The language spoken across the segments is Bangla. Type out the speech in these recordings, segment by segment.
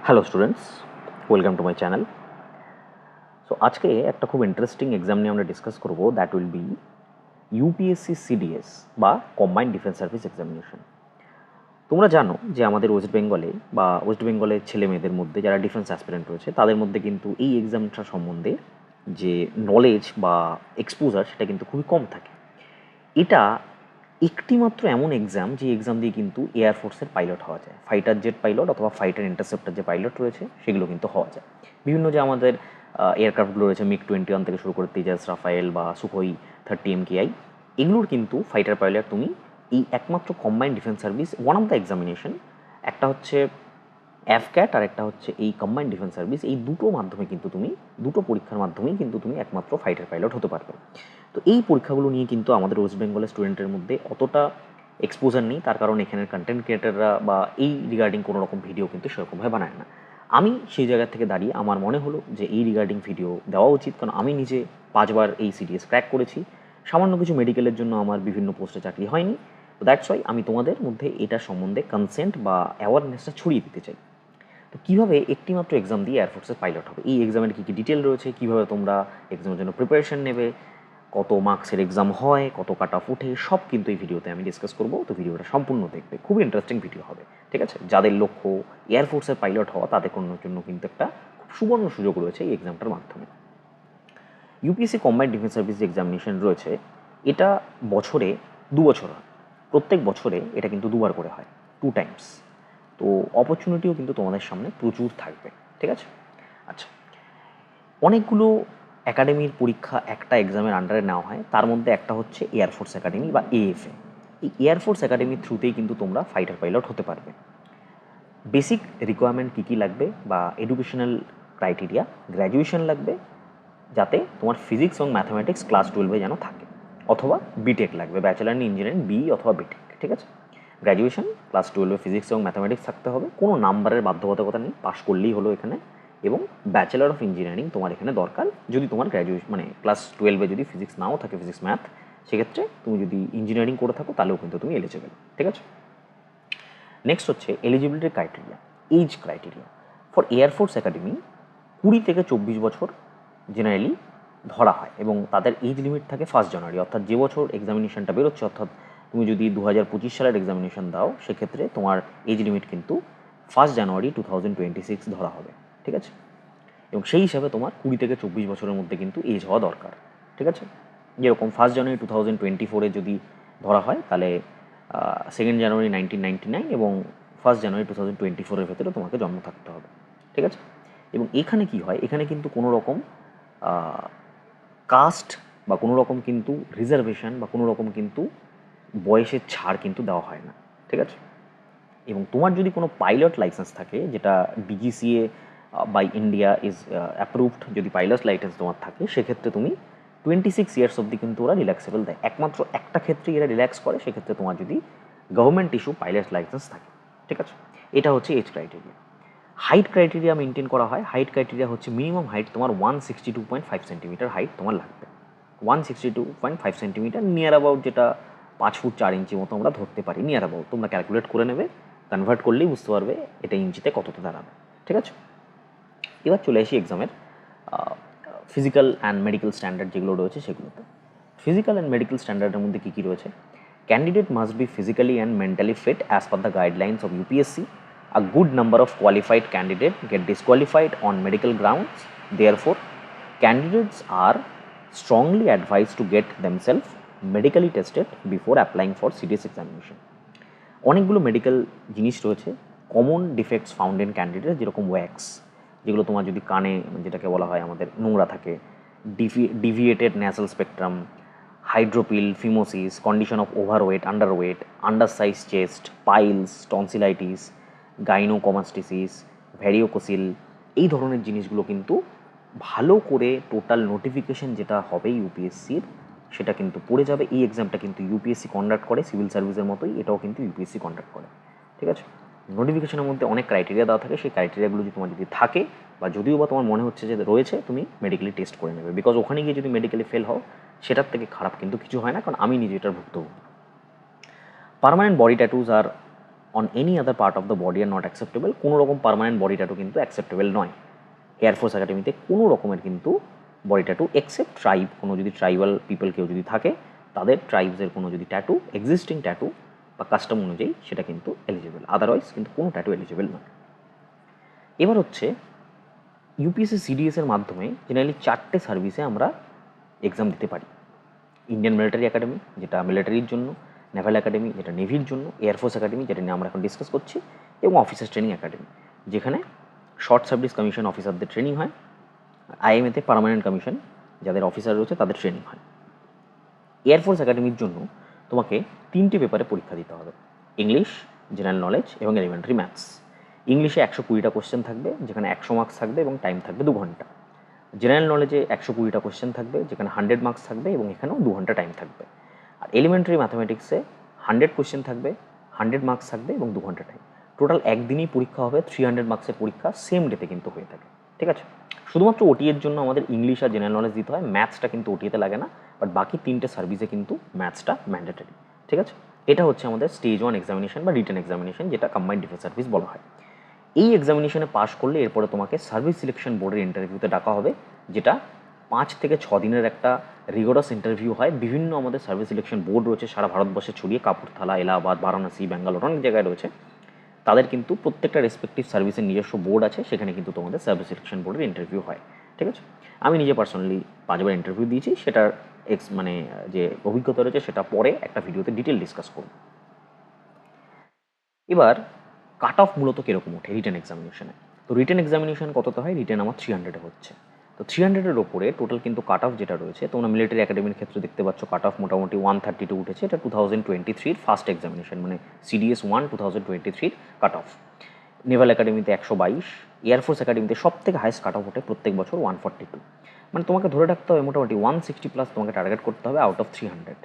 Hello students, welcome to my channel. So আজকে একটা খুব ইন্টারেস্টিং এক্সাম নিয়ে আমরা ডিসকাস করব, that will be UPSC CDS বা কম্বাইন্ড ডিফেন্স সার্ভিস এক্সামিনেশন। তোমরা জানো যে আমাদের ওয়েস্ট বেঙ্গলের ছেলে মেয়েদের মধ্যে যারা ডিফেন্স অ্যাসপিরেন্ট রয়েছে তাদের মধ্যে কিন্তু এই এক্সামটা সম্বন্ধে যে নলেজ বা এক্সপোজার সেটা কিন্তু খুবই কম থাকে। এটা একটিমাত্র এমন এক্সাম যে এক্সাম দিয়ে কিন্তু এয়ারফোর্সের পাইলট হওয়া যায়, ফাইটার জেট পাইলট অথবা ফাইটার ইন্টারসেপ্টার যে পাইলট রয়েছে সেগুলো কিন্তু হওয়া যায়। বিভিন্ন যে আমাদের এয়ারক্রাফটগুলো রয়েছে, MiG-21 থেকে শুরু করে তেজাস, রাফায়েল বা সুখোই 30 MKI, এগুলোর কিন্তু ফাইটার পাইলট তুমি এই একমাত্র combined defence service one of the examination, একটা হচ্ছে অ্যাফক্যাট আর একটা হচ্ছে এই কম্বাইন্ড ডিফেন্স সার্ভিস, এই দুটো পরীক্ষার মাধ্যমেই কিন্তু তুমি একমাত্র ফাইটার পাইলট হতে পারবে। তো এই পরীক্ষাগুলো নিয়ে কিন্তু আমাদের ওয়েস্ট বেঙ্গলের স্টুডেন্টের মধ্যে অতটা এক্সপোজার নেই, তার কারণ এখানের কন্টেন্ট ক্রিয়েটাররা বা এই রিগার্ডিং কোনো রকম ভিডিও কিন্তু সেরকমভাবে বানায় না। আমি সেই জায়গা থেকে দাঁড়িয়ে আমার মনে হলো যে এই রিগার্ডিং ভিডিও দেওয়া উচিত, কারণ আমি নিজে 5বার এই সিডিএস ক্র্যাক করেছি। সামান্য কিছু মেডিকেলের জন্য আমার বিভিন্ন পোস্টে চাকরি হয়নি, তো দ্যাটস ওয়াই আমি তোমাদের মধ্যে এটা সম্বন্ধে কনসেন্ট বা অ্যাওয়ারনেসটা ছড়িয়ে দিতে চাই। তো কীভাবে একটিমাত্র এক্সাম দিয়ে এয়ারফোর্সের পাইলট হবে, এই এক্সামের কী কী ডিটেল রয়েছে, কীভাবে তোমরা এক্সামের জন্য প্রিপারেশন নেবে, কত মার্কসের এক্সাম হয়, কত কাট অফ উঠে, সব কিন্তু এই ভিডিওতে আমি ডিসকাস করবো। তো ভিডিওটা সম্পূর্ণ দেখবে, খুবই ইন্টারেস্টিং ভিডিও হবে, ঠিক আছে? যাদের লক্ষ্য এয়ারফোর্সের পাইলট হওয়া তাদের জন্য কিন্তু একটা খুব সুবর্ণ সুযোগ রয়েছে এই এক্সামটার মাধ্যমে। UPSC combined defence service examination রয়েছে, এটা বছরে 2 বছর হয়, প্রত্যেক বছরে এটা কিন্তু 2বার করে হয়, 2 টাইমস। তো অপরচুনিটিও কিন্তু তোমাদের সামনে প্রচুর থাকবে, ঠিক আছে? আচ্ছা, অনেকগুলো একাডেমির পরীক্ষা একটা এক্সামের আন্ডারে নেওয়া হয়, তার মধ্যে একটা হচ্ছে এয়ারফোর্স একাডেমি বা এএফএ। এই এয়ারফোর্স একাডেমির থ্রুতেই কিন্তু তোমরা ফাইটার পাইলট হতে পারবে। বেসিক রিকোয়ারমেন্ট কী কী লাগবে বা এডুকেশনাল ক্রাইটেরিয়া, গ্র্যাজুয়েশন লাগবে, যাতে তোমার ফিজিক্স এবং ম্যাথামেটিক্স ক্লাস 12-এ যেন থাকে, অথবা বিটেক লাগবে, ব্যাচেলার ইন ইঞ্জিনিয়ারিং বিই অথবা বিটেক, ঠিক আছে? গ্র্যাজুয়েশন ক্লাস 12-এ ফিজিক্স এবং ম্যাথামেটিক্স থাকতে হবে, কোনো নাম্বারের বাধ্যবাধকতা নেই, পাস করলেই হলো এখানে। এবং ব্যাচেলার অফ ইঞ্জিনিয়ারিং তোমার এখানে দরকার, যদি তোমার গ্র্যাজুয়েশন মানে ক্লাস 12-এ যদি ফিজিক্স নাও থাকে, ফিজিক্স ম্যাথ, সেক্ষেত্রে তুমি যদি ইঞ্জিনিয়ারিং করে থাকো তাহলেও কিন্তু তুমি এলিজিবল, ঠিক আছে? নেক্সট হচ্ছে eligibility criteria, age criteria for air force academy. 20 থেকে 24 বছর জেনারেলি ধরা হয় এবং তাদের এজ লিমিট থাকে 1 জানুয়ারি, অর্থাৎ যে বছর এক্সামিনেশনটা বেরোচ্ছে, অর্থাৎ তুমি যদি 2025 সালের এক্সামিনেশন দাও সেক্ষেত্রে তোমার এজ লিমিট কিন্তু 1 জানুয়ারি 2026 ধরা হবে, ঠিক আছে? এবং সেই হিসাবে তোমার 20 থেকে 24 বছরের মধ্যে কিন্তু এজ হওয়া দরকার, ঠিক আছে? যেরকম 1 জানুয়ারি 2024-এ যদি ধরা হয় তাহলে 2 জানুয়ারি 1999 এবং 1 জানুয়ারি 2024-এর ভেতরে তোমাকে জন্ম থাকতে হবে, ঠিক আছে? এবং এখানে কি হয়, এখানে কিন্তু কোনো রকম কাস্ট বা কোনো রকম কিন্তু রিজার্ভেশন বা কোনো রকম কিন্তু বয়সের ছাড় কিন্তু দেওয়া হয় না, ঠিক আছে? এবং তোমার যদি কোনো পাইলট লাইসেন্স থাকে, যেটা DGCA by India is approved, যদি পাইলট লাইসেন্স তোমার থাকে সেক্ষেত্রে তুমি 26 ইয়ার্স অবধি কিন্তু ওরা রিল্যাক্সেবল দেয়। একমাত্র একটা ক্ষেত্রে এরা রিল্যাক্স করে, সেক্ষেত্রে তোমার যদি গভর্নমেন্ট ইস্যু পাইলট লাইসেন্স থাকে, ঠিক আছে? এটা হচ্ছে age criteria. Height criteria maintain করা হয়। হাইট ক্রাইটেরিয়া হচ্ছে মিনিমাম হাইট তোমার 162.5 সেন্টিমিটার হাইট তোমার লাগবে। 162.5 সেন্টিমিটার নিয়ার অ্যাবাউট, যেটা 5 ফুট 4 ইঞ্চি মতো আমরা ধরতে পারি, নিয়ার অ্যাবাউট। তোমরা ক্যালকুলেট করে নেবে, কনভার্ট করলেই বুঝতে পারবে এটা ইঞ্চিতে কতটা দাঁড়াবে, ঠিক আছে? এবার চলে আসি এক্সামের ফিজিক্যাল অ্যান্ড মেডিকেল স্ট্যান্ডার্ড যেগুলো রয়েছে সেগুলোতে। ফিজিক্যাল অ্যান্ড মেডিকেল স্ট্যান্ডার্ডের মধ্যে কী কী রয়েছে? Candidate must be physically and mentally fit as per the guidelines of UPSC. A good number of qualified candidates get disqualified on medical grounds. Therefore, candidates are strongly advised to get themselves medically tested before applying for CDS examination. অনেকগুলো মেডিকেল জিনিস রয়েছে, common defects found in candidate, যেরকম ওয়্যাক্স, যেগুলো তোমার যদি কানে, যেটাকে বলা হয় আমাদের, নোংরা থাকে, deviated nasal spectrum, hydrocele, phimosis, condition of overweight, underweight, undersize chest, piles, tonsillitis, gynecomastia, varicocele, এই ধরনের জিনিসগুলো কিন্তু ভালো করে টোটাল নোটিফিকেশন যেটা হবে ইউপিএসসির, সেটা কিন্তু পড়ে যাবে। এই এক্সামটা কিন্তু ইউপিএসসি কন্ডাক্ট করে, সিভিল সার্ভিসের মতোই এটাও কিন্তু ইউপিএসসি কন্ডাক্ট করে, ঠিক আছে? নোটিফিকেশনের মধ্যে অনেক ক্রাইটেরিয়া দেওয়া থাকে, সেই ক্রাইটেরিয়াগুলো যদি তোমার যদি থাকে বা যদিও বা তোমার মনে হচ্ছে যে রয়েছে, তুমি মেডিকেলি টেস্ট করে নেবে, বিকজ ওখানে গিয়ে যদি মেডিকেলি ফেল হও সেটার থেকে খারাপ কিন্তু কিছু হয় না, কারণ আমি নিজে এটার ভুক্তভোগী। Permanent body tattoos are on any other part of the body are not acceptable. কোনো রকম পার্মানেন্ট বডি ট্যাটু কিন্তু অ্যাকসেপ্টেবল নয় এয়ারফোর্স একাডেমিতে, কোনো রকমের কিন্তু বডি ট্যাটু এক্সেপ্ট ট্রাইব, কোনো যদি ট্রাইবাল পিপল কেউ যদি থাকে তাদের ট্রাইবসের কোনো যদি ট্যাটু এক্সিস্টিং ট্যাটু বা কাস্টম অনুযায়ী সেটা কিন্তু এলিজিবল, আদারওয়াইজ কিন্তু কোনো ট্যাটু এলিজিবল নয়। এবার হচ্ছে ইউপিএসসি সিডিএসের মাধ্যমে জেনারেলি 4টে সার্ভিসে আমরা এক্সাম দিতে পারি। ইন্ডিয়ান মিলিটারি একাডেমি, যেটা মিলিটারির জন্য, নেভাল একাডেমি, যেটা নেভির জন্য, এয়ারফোর্স একাডেমি, যেটা নিয়ে আমরা এখন ডিসকাস করছি, এবং অফিসার্স ট্রেনিং একাডেমি, যেখানে শর্ট সার্ভিস কমিশন অফিসারদের ট্রেনিং হয়। আইএমএতে পার্মানেন্ট কমিশন যাদের অফিসার রয়েছে তাদের ট্রেনিং হয়। এয়ারফোর্স একাডেমির জন্য তোমাকে 3টে পেপারে পরীক্ষা দিতে হবে, ইংলিশ, জেনারেল নলেজ এবং এলিমেন্টারি ম্যাথস। ইংলিশে 120টা কোশ্চেন থাকবে, যেখানে 100 মার্কস থাকবে এবং টাইম থাকবে 2 ঘন্টা। জেনারেল নলেজে 120টা কোশ্চেন থাকবে, যেখানে 100 মার্কস থাকবে এবং এখানেও 2 ঘন্টা টাইম থাকবে। আর এলিমেন্টারি ম্যাথামেটিক্সে 100 কোশ্চেন থাকবে, 100 মার্কস থাকবে এবং 2 ঘন্টা টাইম। টোটাল একদিনই পরীক্ষা হবে, 300 মার্কসের পরীক্ষা সেম ডেতে কিন্তু হয়ে থাকে, ঠিক আছে। শুধুমাত্র ওটি এর জন্য আমাদের ইংলিশ আর জেনারেল নলেজ দিতে হয়, ম্যাথসটা কিন্তু ওটিতে লাগে না, বাট বাকি 3টে সার্ভিসে কিন্তু ম্যাথসটা ম্যান্ডেটরি, ঠিক আছে। এটা হচ্ছে আমাদের স্টেজ 1 এক্সামিনেশন বা রিটেন এক্সামিনেশন, যেটা কম্বাইন্ড ডিফেন্স সার্ভিস বলা হয়। এই এক্সামিনেশনে পাশ করলে এরপরে তোমাকে সার্ভিস সিলেকশন বোর্ডের ইন্টারভিউতে ডাকা হবে, যেটা 5 থেকে 6 দিনের একটা রিগোরাস ইন্টারভিউ হয়। বিভিন্ন আমাদের সার্ভিস সিলেকশন বোর্ড রয়েছে সারা ভারতবর্ষে ছড়িয়ে, কাপুরথালা, এলাহাবাদ, বারাণসী, ব্যাঙ্গালোর, অনেক জায়গায় রয়েছে। তাদের কিন্তু প্রত্যেকটা রেসপেক্টিভ সার্ভিসের নিজস্ব বোর্ড আছে, সেখানে কিন্তু তোমাদের সার্ভিস সিলেকশন বোর্ডের ইন্টারভিউ হয়, ঠিক আছে। আমি নিজে পার্সোনালি 5বার ইন্টারভিউ দিয়েছি, সেটার মানে যে অভিজ্ঞতা রয়েছে সেটা পরে একটা ভিডিওতে ডিটেল ডিসকাস করব। এবার কাট অফ মূলত কীরকম ওঠে রিটেন এক্সামিনেশনে। তো রিটেন এক্সামিনেশন কততে হয়, রিটেন আমার 300-এ হচ্ছে। তো 300-এর ওপরে টোটাল কিন্তু কাট অফ যেটা রয়েছে, তোমরা মিলিটারি একাডেমির ক্ষেত্রে দেখতে পাচ্ছ কাট অফ মোটামুটি 132 উঠেছে। এটা 2023-র ফার্স্ট এক্সামিনেশন, মানে সিডিএস 1 2023-র কাট অফ। নেভাল একাডেমিতে 122, এয়ারফোর্স একাডেমিতে সব থেকে হাইস্ট কাট অফ ওঠে প্রত্যেক বছর 142। মানে তোমাকে ধরে রাখতে হবে মোটামুটি 160+ তোমাকে টার্গেট করতে হবে আউট অফ 300,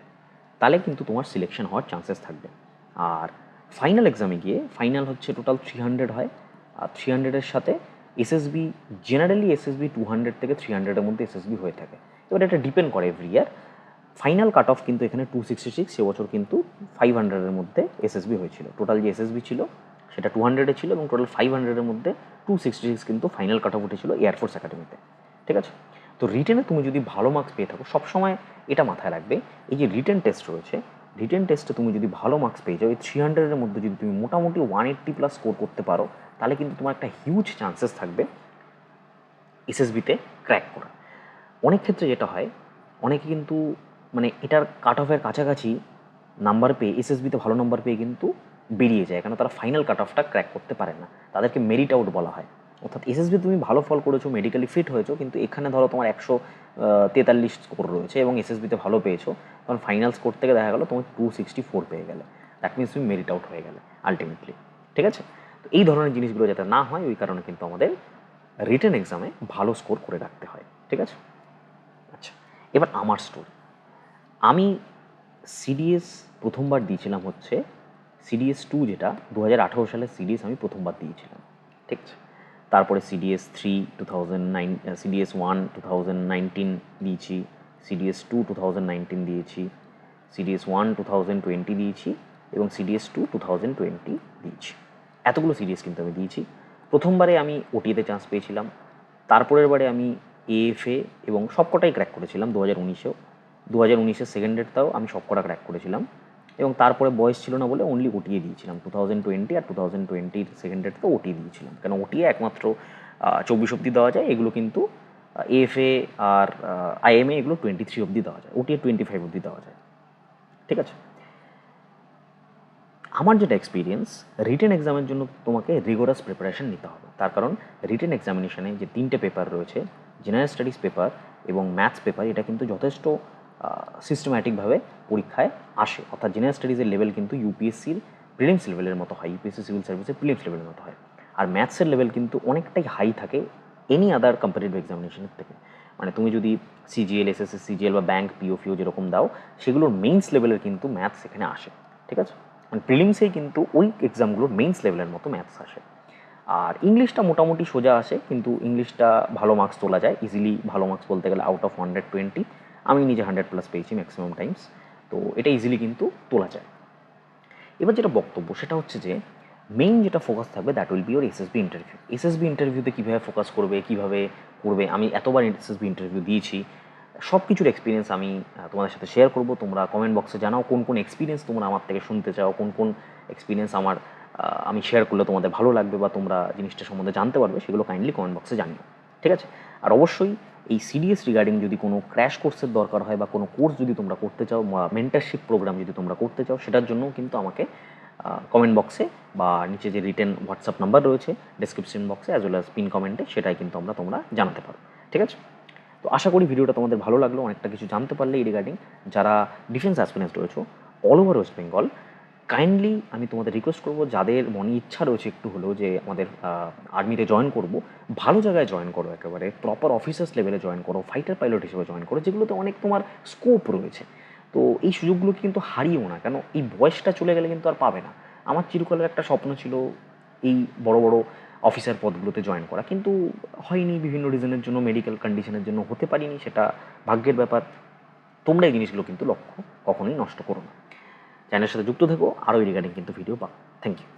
তাহলে কিন্তু তোমার সিলেকশন হওয়ার চান্সেস থাকবে। আর ফাইনাল এক্সামে গিয়ে ফাইনাল হচ্ছে টোটাল 300 হয়, আর 300-এর সাথে এসএসবি, জেনারেলি এসএসবি 200 থেকে 300-এর মধ্যে এসএসবি হয়ে থাকে। এবার এটা ডিপেন্ড করে every year. Final cut off কিন্তু এখানে 266, সে বছর কিন্তু 500-এর মধ্যে এসএসবি হয়েছিল। টোটাল যে এসএসবি ছিল সেটা 200-এ ছিল এবং টোটাল 500-এর মধ্যে 266 কিন্তু ফাইনাল কাট অফ উঠেছিল এয়ারফোর্স একাডেমিতে, ঠিক আছে। তো রিটেনে তুমি যদি ভালো মার্কস পেয়ে থাকো, সবসময় এটা মাথায় রাখবে, এই যে রিটেন টেস্ট রয়েছে, রিটেন টেস্টে তুমি যদি ভালো মার্কস পেয়ে যাও, এই 300-এর মধ্যে যদি তুমি মোটামুটি 180+ স্কোর করতে পারো, তাহলে কিন্তু তোমার একটা হিউজ চান্সেস থাকবে এসএসবিতে ক্র্যাক করা। অনেক ক্ষেত্রে যেটা হয়, অনেকে কিন্তু মানে এটার কাট অফের কাছাকাছি নাম্বার পেয়ে এসএসবিতে ভালো নাম্বার পেয়ে কিন্তু বেরিয়ে যায়, কারণ তারা ফাইনাল কাট অফটা ক্র্যাক করতে পারে না, তাদেরকে মেরিট আউট বলা হয়। অর্থাৎ এসএসবি তুমি ভালো ফল করেছো, মেডিকেলি ফিট হয়েছো, কিন্তু এখানে ধরো তোমার 143 স্কোর রয়েছে এবং এসএসবিতে ভালো পেয়েছো, তখন ফাইনাল স্কোর থেকে দেখা গেলো তোমার 264 পেয়ে গেলে, দ্যাট মিনস তুমি মেরিট আউট হয়ে গেলে আলটিমেটলি, ঠিক আছে। তো এই ধরনের জিনিসগুলো যাতে না হয়, ওই কারণে কিন্তু আমাদের রিটেন এক্সামে ভালো স্কোর করে রাখতে হয়, ঠিক আছে। আচ্ছা, এবার আমার স্টোরি। আমি সিডিএস প্রথমবার দিয়েছিলাম হচ্ছে সিডিএস 2, যেটা 2018 সালের সিডিএস আমি প্রথমবার দিয়েছিলাম, ঠিক আছে। তারপরে সিডিএস 3 2009, সিডিএস 1 2019 দিয়েছি, সিডিএস 2 2019 দিয়েছি, সিডিএস 1 2020 দিয়েছি এবং সিডিএস 2 2020 দিয়েছি। এতগুলো সিডিএস কিন্তু আমি দিয়েছি। প্রথমবারে আমি ওটিতে চান্স পেয়েছিলাম, তারপরের বারে আমি এএফএ এবং সবকটাই ক্র্যাক করেছিলাম 2019-এও। 2019-এর সেকেন্ড ডেটটাও আমি সবকটা ক্র্যাক করেছিলাম এবং তারপরে বয়স ছিল না বলে অনলি ওটিএ দিয়েছিলাম। 2020 আর 2020-র সেকেন্ড ডেট তো ওটিএ দিয়েছিলাম, কেন ওটিএ একমাত্র 24 অবধি দেওয়া যায়, এগুলো কিন্তু এএফএ আর আইএমএ এগুলো 23 অবধি দেওয়া যায়, ওটিএ 25 অবধি দেওয়া যায়, ঠিক আছে। আমার যেটা এক্সপিরিয়েন্স, রিটেন এক্সামের জন্য তোমাকে রিগোরাস প্রিপারেশন নিতে হবে। তার কারণ রিটেন এক্সামিনেশনে যে 3টে পেপার রয়েছে, জেনারেল স্টাডিজ পেপার এবং ম্যাথস পেপার, এটা কিন্তু যথেষ্ট সিস্টেম্যাটিকভাবে পরীক্ষায় আসে। অর্থাৎ জেনারেল স্টাডিজের লেভেল কিন্তু ইউপিএসসির প্রিলিমস লেভেলের মতো হয়, ইউপিএসসি সিভিল সার্ভিসের প্রিলিমস লেভেলের মতো হয়। আর ম্যাথসের লেভেল কিন্তু অনেকটাই হাই থাকে এনি আদার কম্পিটিটিভ এক্সামিনেশনের থেকে। মানে তুমি যদি সিজিএল, এসএসসি সিজিএল বা ব্যাঙ্ক, পিও যেরকম দাও, সেগুলোর মেইনস লেভেলের কিন্তু ম্যাথস এখানে আসে, ঠিক আছে। মানে প্রিলিমসেই কিন্তু ওই এক্সামগুলোর মেইনস লেভেলের মতো ম্যাথস আসে। আর ইংলিশটা মোটামুটি সোজা আসে, কিন্তু ইংলিশটা ভালো মার্কস তোলা যায় ইজিলি। ভালো মার্কস বলতে গেলে আউট অফ 120 আমি নিজে 100+ পেয়েছি ম্যাক্সিমাম টাইমস, তো এটা ইজিলি কিন্তু তোলা যায়। এবার যেটা বক্তব্য সেটা হচ্ছে যে মেইন যেটা ফোকাস থাকবে that will be or SSB interview. SSB ইন্টারভিউতে কীভাবে ফোকাস করবে, কীভাবে করবে, আমি এতবার এসএসবি ইন্টারভিউ দিয়েছি, সব কিছুর এক্সপিরিয়েন্স আমি তোমাদের সাথে শেয়ার করব। তোমরা কমেন্ট বক্সে জানাও কোন কোন এক্সপিরিয়েন্স তোমরা আমার থেকে শুনতে চাও, কোন কোন এক্সপিরিয়েন্স আমি শেয়ার করলে তোমাদের ভালো লাগবে বা তোমরা জিনিসটা সম্বন্ধে জানতে পারবে, সেগুলো কাইন্ডলি কমেন্ট বক্সে জানিও, ঠিক আছে? আর অবশ্যই এই সিডিএস রিগার্ডিং যদি কোনো ক্র্যাশ কোর্সের দরকার হয় বা কোনো কোর্স যদি তোমরা করতে চাও বা মেন্টারশিপ প্রোগ্রাম যদি তোমরা করতে চাও, সেটার জন্যও কিন্তু আমাকে কমেন্ট বক্সে বা নিচে যে রিটেন হোয়াটসঅ্যাপ নাম্বার রয়েছে ডেসক্রিপশন বক্সে অ্যাজ ওয়েল অ্যাজ পিন কমেন্টে, সেটাই কিন্তু তোমরা জানাতে পারো, ঠিক আছে? তো আশা করি ভিডিওটা তোমাদের ভালো লাগলো, অনেকটা কিছু জানতে পারলে এই রিগার্ডিং। যারা ডিফেন্স অ্যাসপিরেন্টস রয়েছে all over West Bengal, kindly আমি তোমাদের রিকোয়েস্ট করবো, যাদের মনে ইচ্ছা রয়েছে একটু হলেও যে আমাদের আর্মিতে জয়েন করব, ভালো জায়গায় জয়েন করো, একেবারে প্রপার অফিসার্স লেভেলে জয়েন করো, ফাইটার পাইলট হিসেবে জয়েন করো, যেগুলোতে অনেক তোমার স্কোপ রয়েছে। তো এই সুযোগগুলোকে কিন্তু হারিও না, কেন এই বয়সটা চলে গেলে কিন্তু আর পাবে না। আমার চিরকালের একটা স্বপ্ন ছিল এই বড় বড় অফিসার পদগুলোতে জয়েন করা, কিন্তু হয়নি, বিভিন্ন রিজনের জন্য, মেডিকেল কন্ডিশনের জন্য হতে পারিনি, সেটা ভাগ্যের ব্যাপার। তোমরা এই জিনিসগুলো কিন্তু লক্ষ্য কখনোই নষ্ট করো না। চ্যানেলের সাথে যুক্ত থেকো, আরও রিগার্ডিং কিন্তু ভিডিও পাও। Thank you.